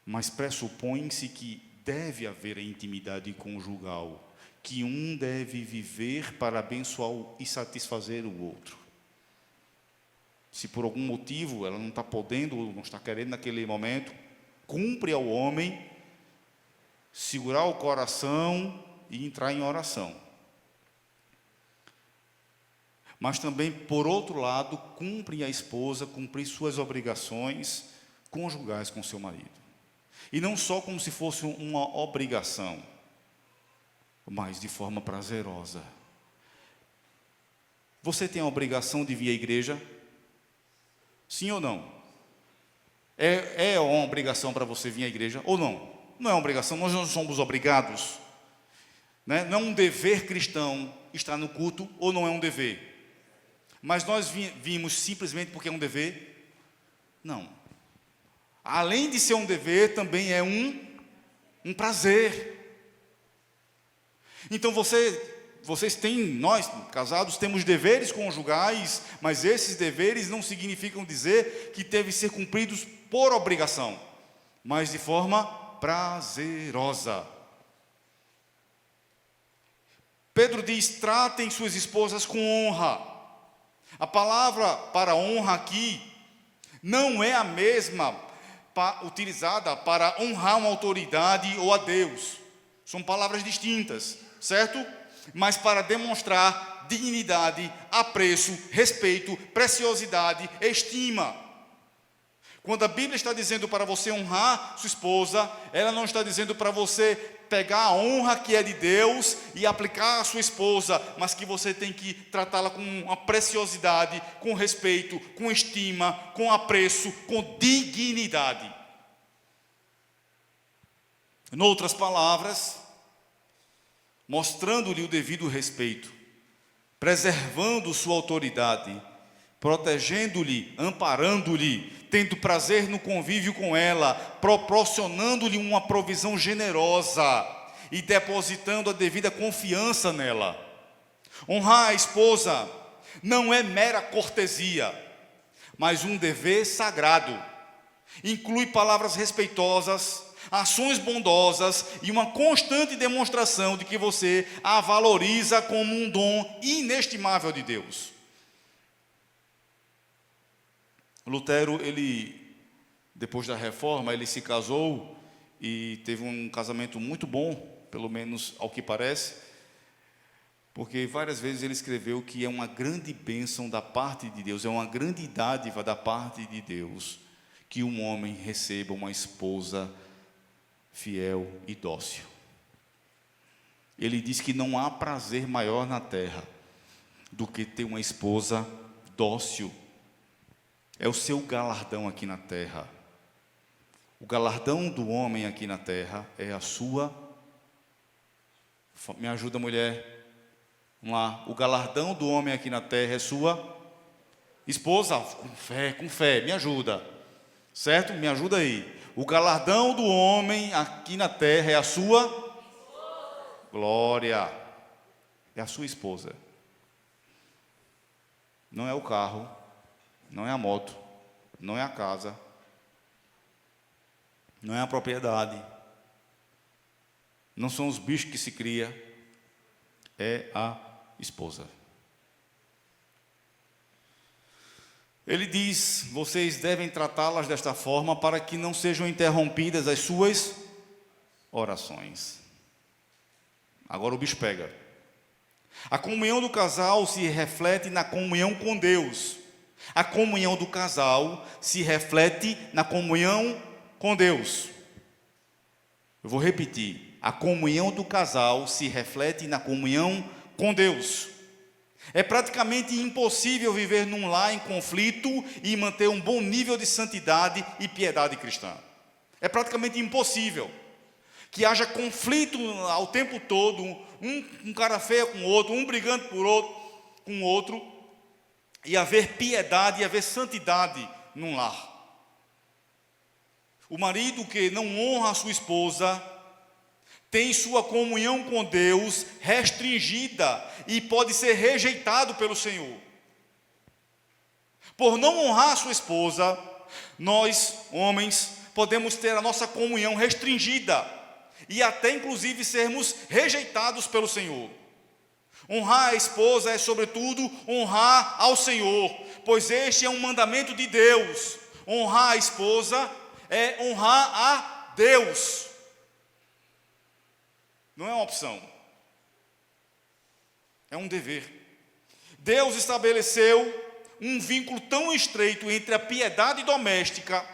mas pressupõe-se que deve haver a intimidade conjugal, que um deve viver para abençoar e satisfazer o outro. Se por algum motivo ela não está podendo, ou não está querendo naquele momento, cumpre ao homem segurar o coração e entrar em oração. Mas também, por outro lado, cumpre a esposa cumprir suas obrigações conjugais com seu marido. E não só como se fosse uma obrigação, mas de forma prazerosa. Você tem a obrigação de vir à igreja? Sim ou não? É uma obrigação para você vir à igreja ou não? Não é uma obrigação, nós não somos obrigados, né? Não é um dever cristão estar no culto, ou não é um dever? Mas nós vimos simplesmente porque é um dever? Não. Além de ser um dever, também é um prazer. Então vocês têm, nós casados temos deveres conjugais, mas esses deveres não significam dizer que devem ser cumpridos por obrigação, mas de forma prazerosa. Pedro diz: tratem suas esposas com honra. A palavra para honra aqui não é a mesma utilizada para honrar uma autoridade ou a Deus. São palavras distintas, certo? Mas para demonstrar dignidade, apreço, respeito, preciosidade, estima. Quando a Bíblia está dizendo para você honrar sua esposa, ela não está dizendo para você pegar a honra que é de Deus e aplicar à sua esposa, mas que você tem que tratá-la com uma preciosidade, com respeito, com estima, com apreço, com dignidade. Em outras palavras, mostrando-lhe o devido respeito, preservando sua autoridade, protegendo-lhe, amparando-lhe, tendo prazer no convívio com ela, proporcionando-lhe uma provisão generosa e depositando a devida confiança nela. Honrar a esposa não é mera cortesia, mas um dever sagrado. Inclui palavras respeitosas, ações bondosas e uma constante demonstração de que você a valoriza como um dom inestimável de Deus. Lutero, depois da reforma, ele se casou e teve um casamento muito bom, pelo menos ao que parece, porque várias vezes ele escreveu que é uma grande bênção da parte de Deus, é uma grande dádiva da parte de Deus, que um homem receba uma esposa fiel e dócil. Ele diz que não há prazer maior na terra do que ter uma esposa dócil. É o seu galardão aqui na terra. O galardão do homem aqui na terra é a sua. Me ajuda, mulher. Vamos lá. O galardão do homem aqui na terra é sua esposa. Com fé, me ajuda. Certo? Me ajuda aí. O galardão do homem aqui na terra é a sua esposa. Glória. É a sua esposa. Não é o carro. Não é a moto, não é a casa, não é a propriedade, não são os bichos que se cria, é a esposa. Ele diz: vocês devem tratá-las desta forma para que não sejam interrompidas as suas orações. Agora o bicho pega. A comunhão do casal se reflete na comunhão com Deus. A comunhão do casal se reflete na comunhão com Deus. Eu vou repetir. A comunhão do casal se reflete na comunhão com Deus. É praticamente impossível viver num lar em conflito e manter um bom nível de santidade e piedade cristã. É praticamente impossível que haja conflito ao tempo todo, um cara feio com o outro, um brigando com o outro, e haver piedade e haver santidade num lar. O marido que não honra a sua esposa tem sua comunhão com Deus restringida e pode ser rejeitado pelo Senhor. Por não honrar a sua esposa, nós, homens, podemos ter a nossa comunhão restringida e até inclusive sermos rejeitados pelo Senhor. Honrar a esposa é, sobretudo, honrar ao Senhor, pois este é um mandamento de Deus. Honrar a esposa é honrar a Deus. Não é uma opção, é um dever. Deus estabeleceu um vínculo tão estreito entre a piedade doméstica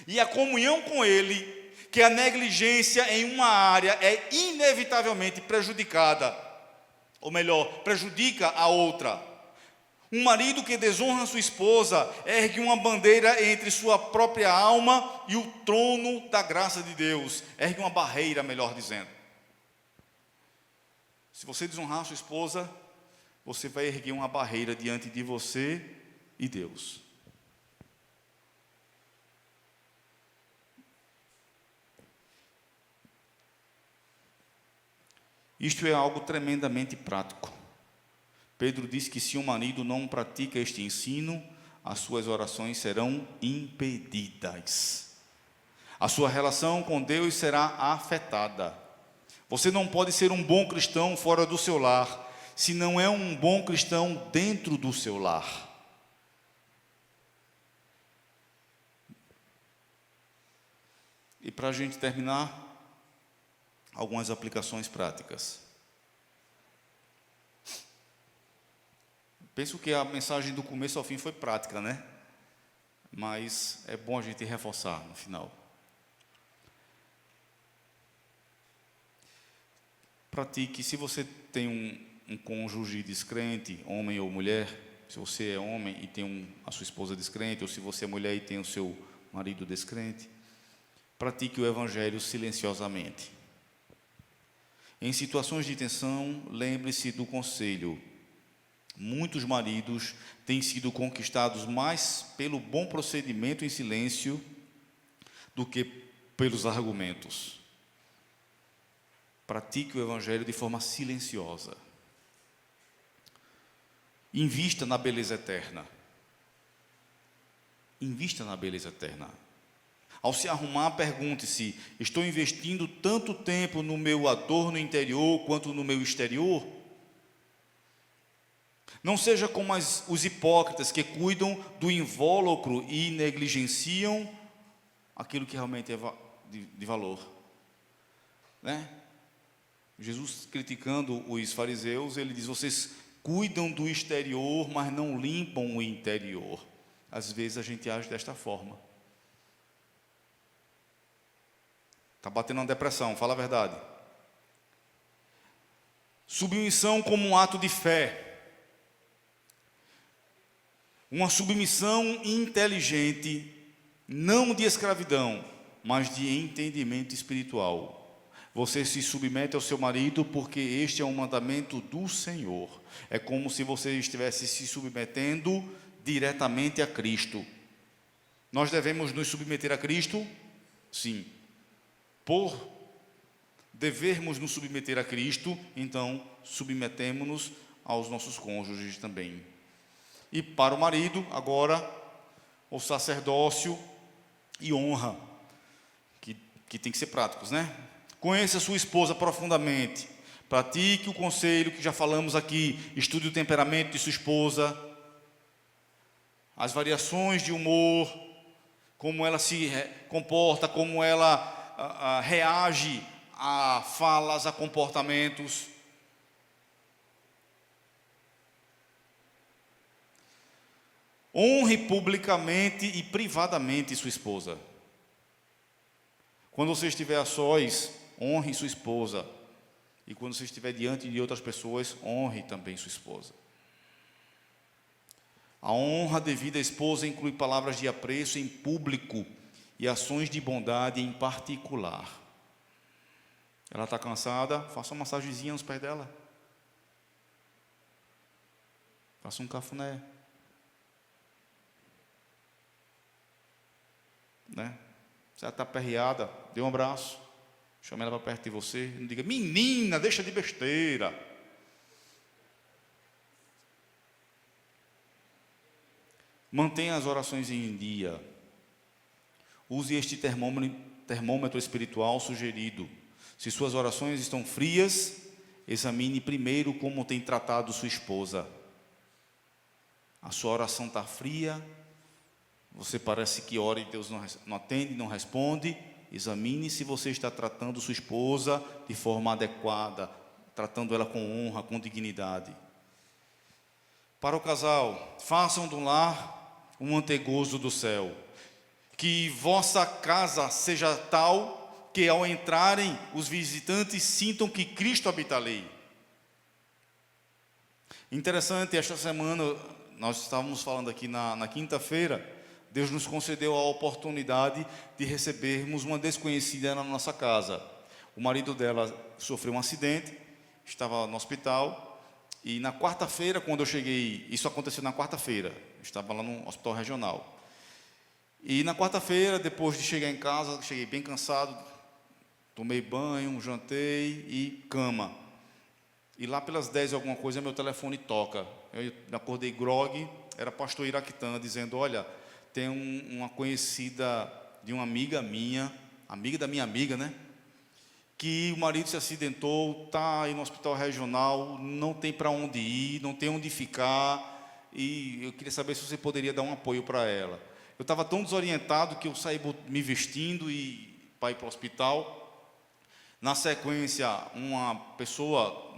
e a comunhão com Ele, que a negligência em uma área é inevitavelmente prejudicada. Ou melhor, prejudica a outra. Um marido que desonra sua esposa ergue uma bandeira entre sua própria alma e o trono da graça de Deus. Ergue uma barreira, melhor dizendo. Se você desonrar sua esposa, você vai erguer uma barreira diante de você e Deus. Isto é algo tremendamente prático. Pedro diz que se um marido não pratica este ensino, as suas orações serão impedidas. A sua relação com Deus será afetada. Você não pode ser um bom cristão fora do seu lar, se não é um bom cristão dentro do seu lar. E para a gente terminar, algumas aplicações práticas. Penso que a mensagem do começo ao fim foi prática, né? mas é bom a gente reforçar no final. Pratique, se você tem um cônjuge descrente, homem ou mulher, se você é homem e tem a sua esposa descrente, ou se você é mulher e tem o seu marido descrente, pratique o Evangelho silenciosamente. Em situações de tensão, lembre-se do conselho. Muitos maridos têm sido conquistados mais pelo bom procedimento em silêncio do que pelos argumentos. Pratique o Evangelho de forma silenciosa. Invista na beleza eterna. Invista na beleza eterna. Ao se arrumar, pergunte-se: estou investindo tanto tempo no meu adorno interior quanto no meu exterior? Não seja como os hipócritas que cuidam do invólucro e negligenciam aquilo que realmente é de valor, né? Jesus, criticando os fariseus, ele diz: vocês cuidam do exterior, mas não limpam o interior. Às vezes a gente age desta forma. Está batendo uma depressão, fala a verdade. Submissão como um ato de fé. Uma submissão inteligente, não de escravidão, mas de entendimento espiritual. Você se submete ao seu marido porque este é um mandamento do Senhor. É como se você estivesse se submetendo diretamente a Cristo. Nós devemos nos submeter a Cristo? Sim. Por devermos nos submeter a Cristo, então submetemos-nos aos nossos cônjuges também. E para o marido, agora, o sacerdócio e honra, que tem que ser práticos, né? Conheça a sua esposa profundamente, pratique o conselho que já falamos aqui, estude o temperamento de sua esposa, as variações de humor, como ela se comporta, como ela reage a falas, a comportamentos. Honre publicamente e privadamente sua esposa. Quando você estiver a sós, honre sua esposa. E quando você estiver diante de outras pessoas, honre também sua esposa. A honra devida à esposa inclui palavras de apreço em público e ações de bondade em particular. Ela está cansada, faça uma massagenzinha nos pés dela. Faça um cafuné. Né? Se ela está aperreada, dê um abraço. Chame ela para perto de você. Não diga: menina, deixa de besteira. Mantenha as orações em dia. Use este termômetro espiritual sugerido. Se suas orações estão frias, examine primeiro como tem tratado sua esposa. A sua oração está fria, você parece que ora e Deus não atende, não responde. Examine se você está tratando sua esposa de forma adequada, tratando ela com honra, com dignidade. Para o casal, façam do lar um antegozo do céu. Que vossa casa seja tal que ao entrarem os visitantes sintam que Cristo habita ali. Interessante, esta semana nós estávamos falando aqui na quinta-feira, Deus nos concedeu a oportunidade de recebermos uma desconhecida na nossa casa. O marido dela sofreu um acidente, estava no hospital, e na quarta-feira, quando eu cheguei, isso aconteceu na quarta-feira, estava lá no hospital regional. E na quarta-feira, depois de chegar em casa, cheguei bem cansado, tomei banho, jantei e cama. E lá pelas 10 alguma coisa, meu telefone toca. Eu acordei grogue, era pastor Iraquitã, dizendo: olha, tem uma conhecida de uma amiga minha, amiga da minha amiga, né? Que o marido se acidentou, está aí no hospital regional, não tem para onde ir, não tem onde ficar, e eu queria saber se você poderia dar um apoio para ela. Eu estava tão desorientado que eu saí me vestindo e para ir para o hospital. Na sequência, uma pessoa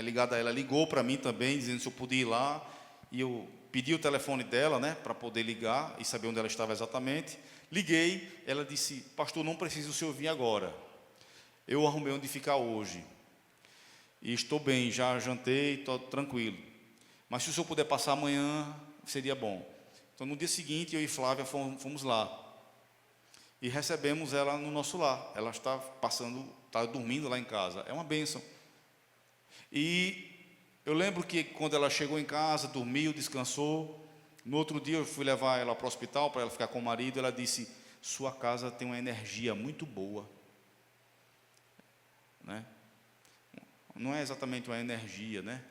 ligada a ela ligou para mim também, dizendo se eu podia ir lá, e eu pedi o telefone dela, né, para poder ligar e saber onde ela estava exatamente. Liguei, ela disse: pastor, não preciso o senhor vir agora. Eu arrumei onde ficar hoje. E estou bem, já jantei, estou tranquilo. Mas se o senhor puder passar amanhã, seria bom. Então, no dia seguinte, eu e Flávia fomos lá. E recebemos ela no nosso lar. Ela está dormindo lá em casa. É uma bênção. E eu lembro que quando ela chegou em casa, dormiu, descansou. No outro dia eu fui levar ela para o hospital, para ela ficar com o marido. Ela disse: sua casa tem uma energia muito boa. Né? Não é exatamente uma energia, né?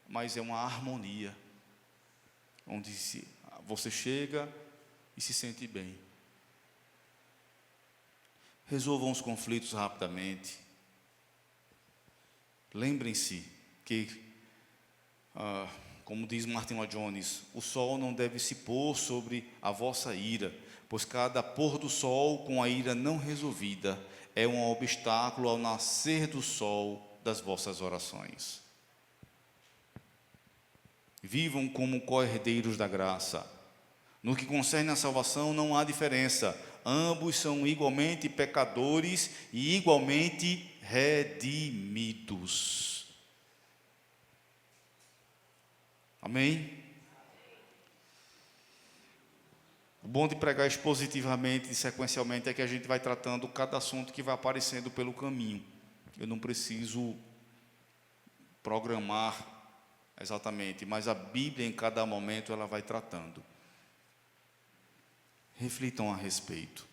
Mas é uma harmonia. Onde você chega e se sente bem. Resolvam os conflitos rapidamente. Lembrem-se que, como diz Martin Lloyd Jones, o sol não deve se pôr sobre a vossa ira, pois cada pôr do sol com a ira não resolvida é um obstáculo ao nascer do sol das vossas orações. Vivam como co-herdeiros da graça. No que concerne à salvação, não há diferença. Ambos são igualmente pecadores e igualmente redimidos. Amém? O bom de pregar expositivamente e sequencialmente é que a gente vai tratando cada assunto que vai aparecendo pelo caminho. Eu não preciso programar exatamente, mas a Bíblia em cada momento ela vai tratando. Reflitam a respeito.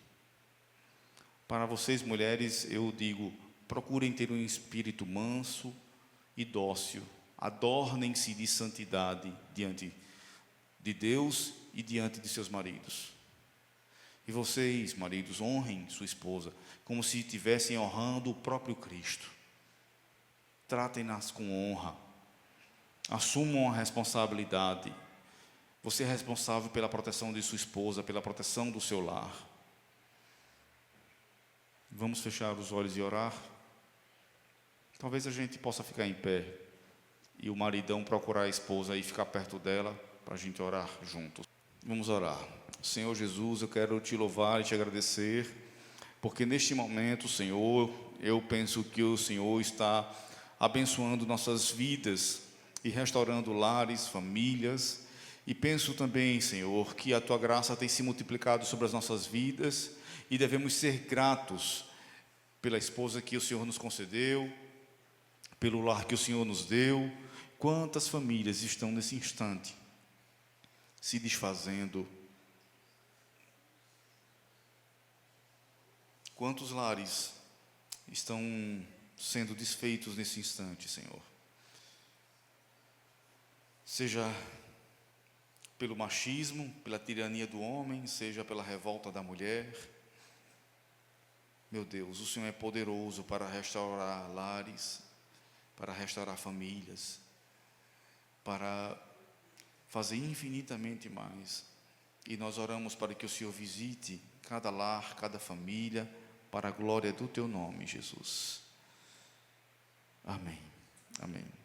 Para vocês mulheres, eu digo, procurem ter um espírito manso e dócil. Adornem-se de santidade diante de Deus e diante de seus maridos. E vocês, maridos, honrem sua esposa como se estivessem honrando o próprio Cristo. Tratem-nas com honra. Assumam a responsabilidade. Você é responsável pela proteção de sua esposa, pela proteção do seu lar. Vamos fechar os olhos e orar? Talvez a gente possa ficar em pé e o maridão procurar a esposa e ficar perto dela para a gente orar juntos. Vamos orar. Senhor Jesus, eu quero te louvar e te agradecer, porque neste momento, Senhor, eu penso que o Senhor está abençoando nossas vidas e restaurando lares, famílias. E penso também, Senhor, que a Tua graça tem se multiplicado sobre as nossas vidas e devemos ser gratos pela esposa que o Senhor nos concedeu, pelo lar que o Senhor nos deu. Quantas famílias estão nesse instante se desfazendo? Quantos lares estão sendo desfeitos nesse instante, Senhor? Seja pelo machismo, pela tirania do homem, seja pela revolta da mulher. Meu Deus, o Senhor é poderoso para restaurar lares, para restaurar famílias, para fazer infinitamente mais. E nós oramos para que o Senhor visite cada lar, cada família, para a glória do Teu nome, Jesus. Amém. Amém.